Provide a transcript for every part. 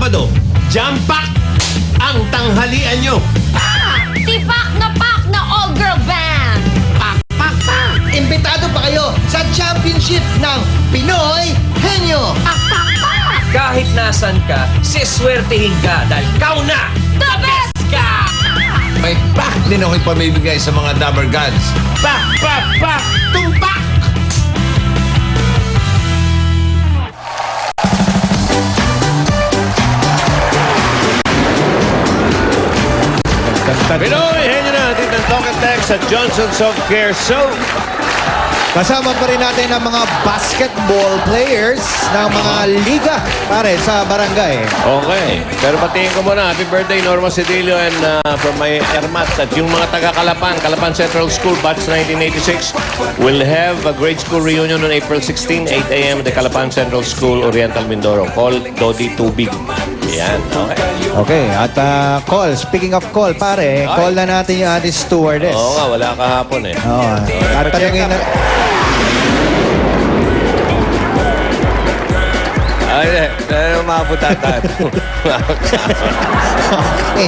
Sabado, jam-pack ang tanghalian nyo. Tipak na all-girl band! Pak, pak, pak! Imbitado pa kayo sa championship ng Pinoy Henyo. Kahit nasan ka, siswertihin ka dahil ikaw na! The best ka! May pack din ako'y pamibigay sa mga Dabber Gods. Pak, pak, pak! Tumpak! Pinoy, henyo na ating ng Talk and Text sa Johnson Soft Care Soap. Kasama pa rin natin ang mga basketball players ng mga liga, pare, sa barangay. Okay. Pero patingin ko muna. Happy birthday, Norma Cedillo and from my Ermat. At yung mga taga-Calapan, Calapan Central School, batch 1986, will have a grade school reunion on April 16, 8 a.m. at the Calapan Central School, Oriental Mindoro. Call Dodi Tubig. Yan. Okay. Okay, at call, speaking of call, pare, call na natin yung ating stewardess. Oo nga, wala kahapon eh. Oo. At tanungin na... Ay, maputatan. Okay.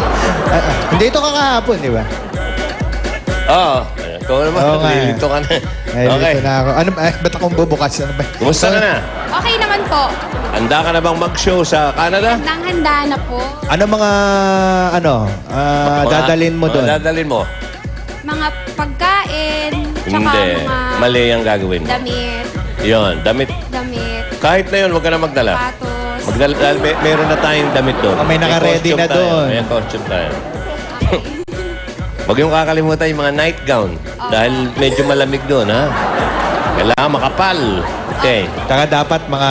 Hindi ito kakahapon, di ba? Oo. Ikaw naman, Oo nga. nililito ka na. Ay, Okay. dito na ako. Ano, ba't akong bubukas? Ano ba? Kumusta ka na? Okay naman po. Handa ka na bang mag-show sa Canada? Handang-handa na po. Ano mga, dadalin mo doon? Dadalin mo? Mga pagkain, tsaka Hindi. mga Mali ang gagawin mo. damit, Yun, damit. Kahit na yun, huwag ka na magdala. sapatos. Meron na tayong damit doon. Oh, may naka-ready costume na tayo. doon. May costume tayo. Huwag yung kakalimutan yung mga nightgown. Dahil medyo malamig doon, ha? Kailangan makapal. Okay. Saka dapat mga...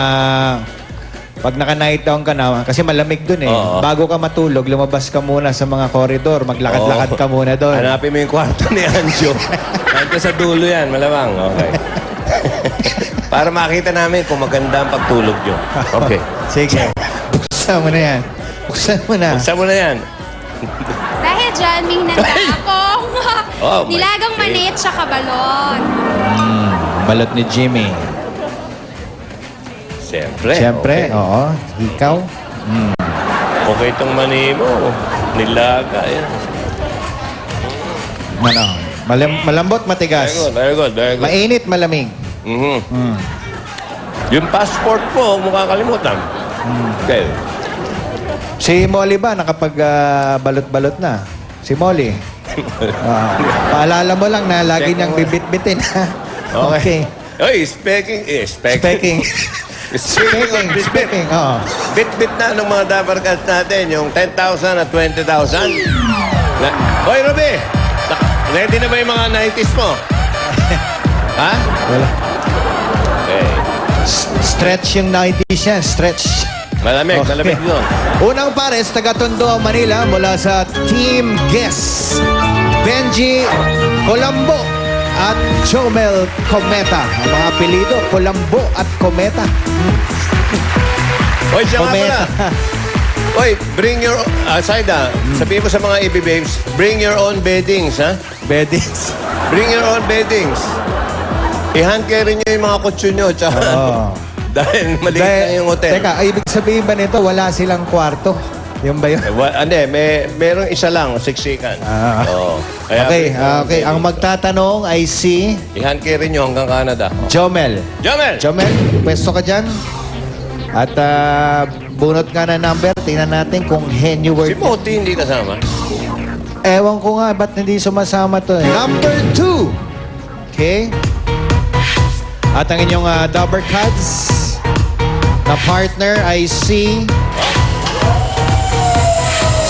Pag naka-night down ka na, kasi malamig dun eh. Oo. Bago ka matulog, lumabas ka muna sa mga koridor. Maglakad-lakad Oo. ka muna doon. Hanapin mo yung kwarto ni Anjo. Anjo sa dulo yan, malamang. Okay. Para makita namin kung maganda ang pagtulog nyo. Okay. Sige. Buksan mo na yan. Buksan mo na. Buksan mo na yan. Dahil dyan, may hinanda akong Oh, my nilagang God. manit tsaka balon. Balot ni Jimmy. Siyempre. Siyempre, Okay. oo. Ikaw. Okay itong mani mo. Nilaga. Yan. Ano? Malambot, matigas. Very good, very good, very good. Mainit, malamig. Mhm. Yung passport mo, huwag mo kakalimutan. Okay. Si Molly ba, nakapag-balot-balot na? Si Molly. Paalala mo lang na lagi Check niyang mo. bibit-bitin. Okay. Oy, speaking. Speaking. Speaking. Speaking, oo. Bit-bit na ng mga Dabber Cats natin, yung 10,000 at 20,000. Hoy, Ruby! Ready na ba yung mga 90s mo? Ha? Wala. Okay. Stretch yung 90s yan. Stretch. Malamig, Okay. malamig doon. Unang pares, taga Tondo, Manila, mula sa Team Guess. Benji Colombo at Chomel Cometa. Ang mga apelido, Colombo at Cometa. Hoy, siya nga pala. Cometa. Hoy, bring your... Saida, sabihin mo sa mga EB babes, bring your own beddings, ha? Beddings. Bring your own beddings. I-hand carry nyo yung mga kutsu nyo, tsaka... Oo. Dahil maliit na yung hotel. Teka, ibig sabihin ba nito, wala silang kwarto? Yung ba yun? Hindi, merong isa lang, siksikan. Ah. Oo. Kaya Okay, bring your own okay. Ang beddings. magtatanong ay si I-hand carry nyo hanggang Canada. Jomel. Jomel! Jomel, pwesto ka dyan. At bunot nga na number. Tingnan natin kung henyo Si word. Moti hindi kasama. Ewan ko nga, ba't hindi sumasama to eh. Number 2. Okay. At ang inyong Dabber Cats na partner ay si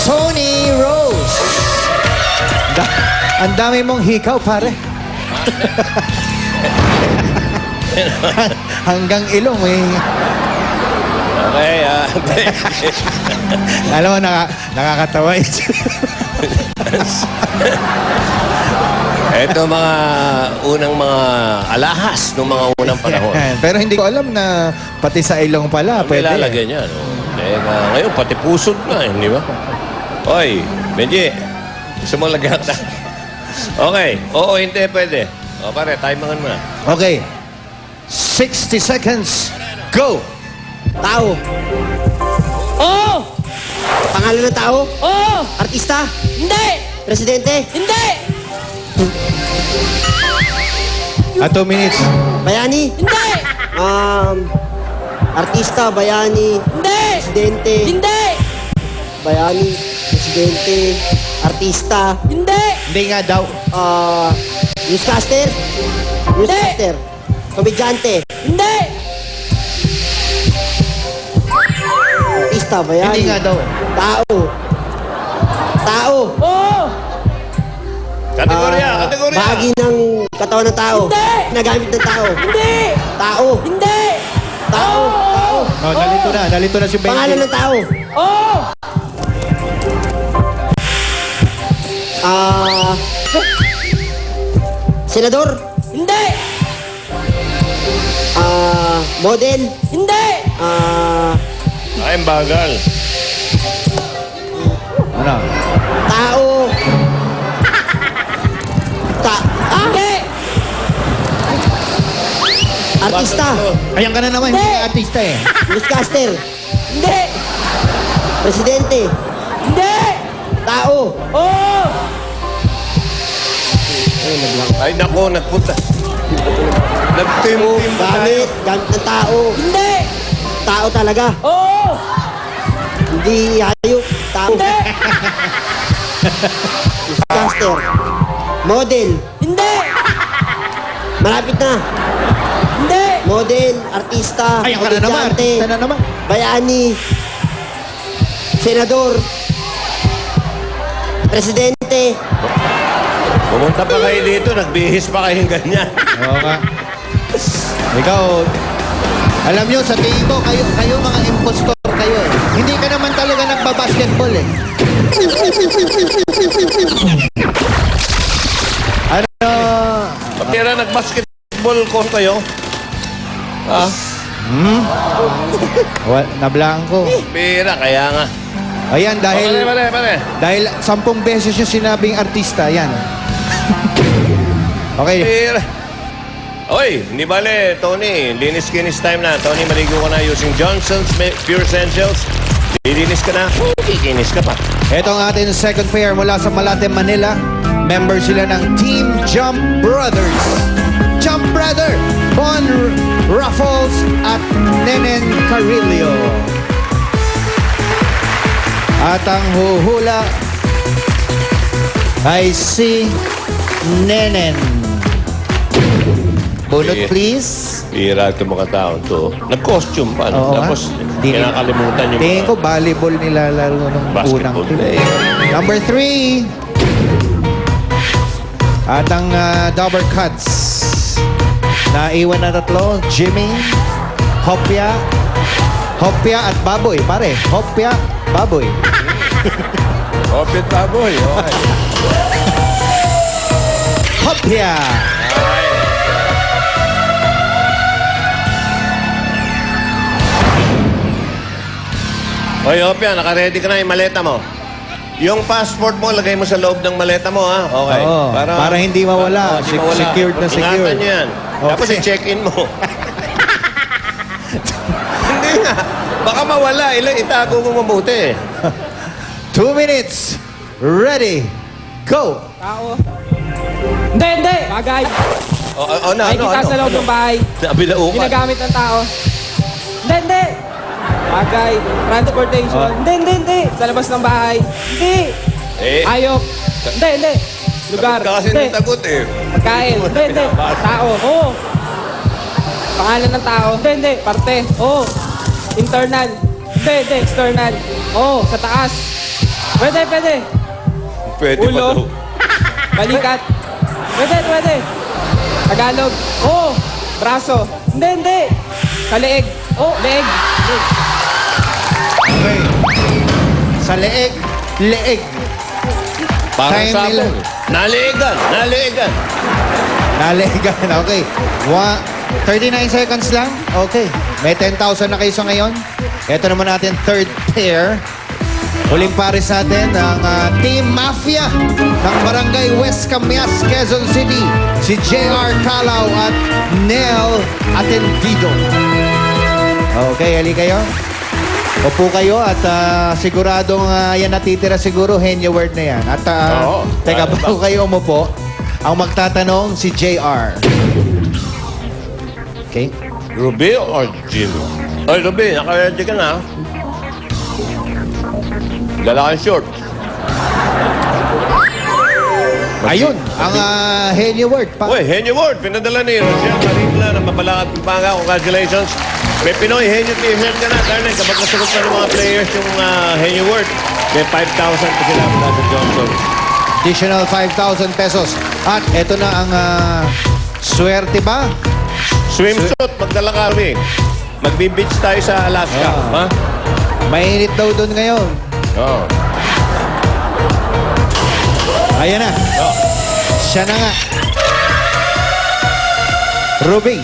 Tony Rose. Ang dami mong hikaw, pare. Hanggang ilong eh. Okay, Alam mo, nakakatawa yun. Ito mga unang mga alahas ng mga unang panahon. Pero hindi ko alam na pati sa ilong pala. Ang Pwede. ilalagay niya, no? Ngayon, pati pusod na, di ba? Hoy, Benji, gusto mo lagyan ka? Okay. Oo, hindi, pwede. O, pare, timangan mo na. Okay. 60 seconds. Go! Tao. Oh! Pangalan ng tao? Oo! Artista? Hindi! Presidente? Hindi! At 2 minutes. Bayani? Hindi! Artista, bayani, Hindi! presidente, Hindi! bayani, presidente, artista, Hindi! Hindi nga daw. newscaster, newscaster, komedyante, Hindi! artista, bayani, Hindi nga daw. tao, tao, Oo! Kategorya, kategorya. bahagi ng katawan ng tao, Hindi! nagamit ng tao, Hindi! tao, Hindi! tao, tao, Oh, nalito na si Benji. pangalan ng tao, Oo! senador, Hindi! model, Hindi! Ay, ang bagal. Ano? tao, Hindi! artista, Ayan ka na naman, hindi ka artista eh. newscaster, Hindi! presidente, Hindi! tao, Oo! Ay, nako, nagpunta. Nagtim-tim pa tayo. gamit ng tao, Hindi! tao talaga, Oo! hindi hayop, tao, Hindi! newscaster, model, Hindi! malapit na, Hindi! model, artista, Ayan ka na naman, komedyante, artista na naman. bayani, senador, presidente, Pumunta pa kayo dito, nagbihis pa kayong ganyan. Oo nga. Ikaw, alam nyo, sa tingin ko, kayo mga impostor kayo eh. Hindi ka naman talaga nagbabasketball eh. Ano? Pagkira nag-basketball ko kayo. Ah, Nablangko. bira, kaya nga. Ayan, dahil Pare. dahil 10 beses yung sinabing artista, yan. Okay. Bira. Oy, hindi bale, Tony. Linis-kinis time na. Tony, maligo ka na using Johnson's Pure Essentials. Lilinis ka na, kikinis ka pa. Ito ang ating second pair mula sa Malate, Manila. Member sila ng Team Jump Brothers. Jump Brother, Bon Raffles at Nenen Carillo. At ang huhula ay si Nenen. Bunot, Okay. please. Bira itong mga tao to. Nag-costume pa. No? Oo nga. Tapos, Di- kinakalimutan yung Tingin ko volleyball nilalaro ng unang basketball team. play. Number 3. At ang Dobber Cuts. Naiwan na tatlo. Jimmy, Hopia at Baboy. Pare, Hopia, Baboy. Opit baboy. Okay. Hopia. Hoy, Opia, naka-ready ka na yung maleta mo. Yung passport mo, lagay mo sa loob ng maleta mo, ha? Okay. Oo, para hindi mawala. hindi mawala. Secured na secured. Ingatan nyo yan. Okay. Tapos i-check-in mo. Hindi nga. Baka mawala. Itago mo mabuti. 2 minutes. Ready. Go. Tao. Hindi! Bagay! Nakikita sa loob ng bahay. Nabilaukan. Ginagamit ng tao. Hindi! Bagay. Transportation. Hindi! Sa labas ng bahay. Hindi! Eh, Ayok. Hindi! Lugar. ka kasi Hindi. natagot eh. Pagkain. Hindi! Tao. Oo. Pangalan ng tao. Hindi! Parte. Oo. Internal. Hindi! External. Oo. Sa taas. Pwede! Pwede pa Ulo. daw. Balikat. Pwede. Tagalog. Oo. Braso. Hindi. Sa leeg. Oo. Leeg. Okay. Sa leeg. Parang Time sabong. nila. Naliigan. Nalegan. Okay. 39 seconds lang. Okay. May 10,000 na kayo sa ngayon. Ito naman natin third pair. Huling pares natin ang Team Mafia ng Barangay West Camias, Quezon City. Si J.R. Calao at Nel Atendido. Okay, hali kayo. Upo kayo at siguradong yan natitira siguro, henyo word na yan. At Oo. teka, bago kayo umupo, ang magtatanong si JR. Okay? Ruby or Jimmy? Ay, Ruby, naka-ready ka na. Dala kang short. Ayun, ang henyo word. Uy, Henyo Ward, pinadala ni Rochelle Marigla ng Mapalakat, Pampanga. Congratulations. May Pinoy Henyo T-shirt ka na, Darnay. Kapag nasagot na ng mga players yung Henyo Ward, may 5,000 pa sila mula sa Johnson. Additional 5,000 pesos. At eto na ang swerte ba? Swimsuit, magdala ka, Ruby. Magbi-beach tayo sa Alaska. Ha? Mainit daw doon ngayon. Oo. Ayan na. Oh. Siya na nga. Ruby,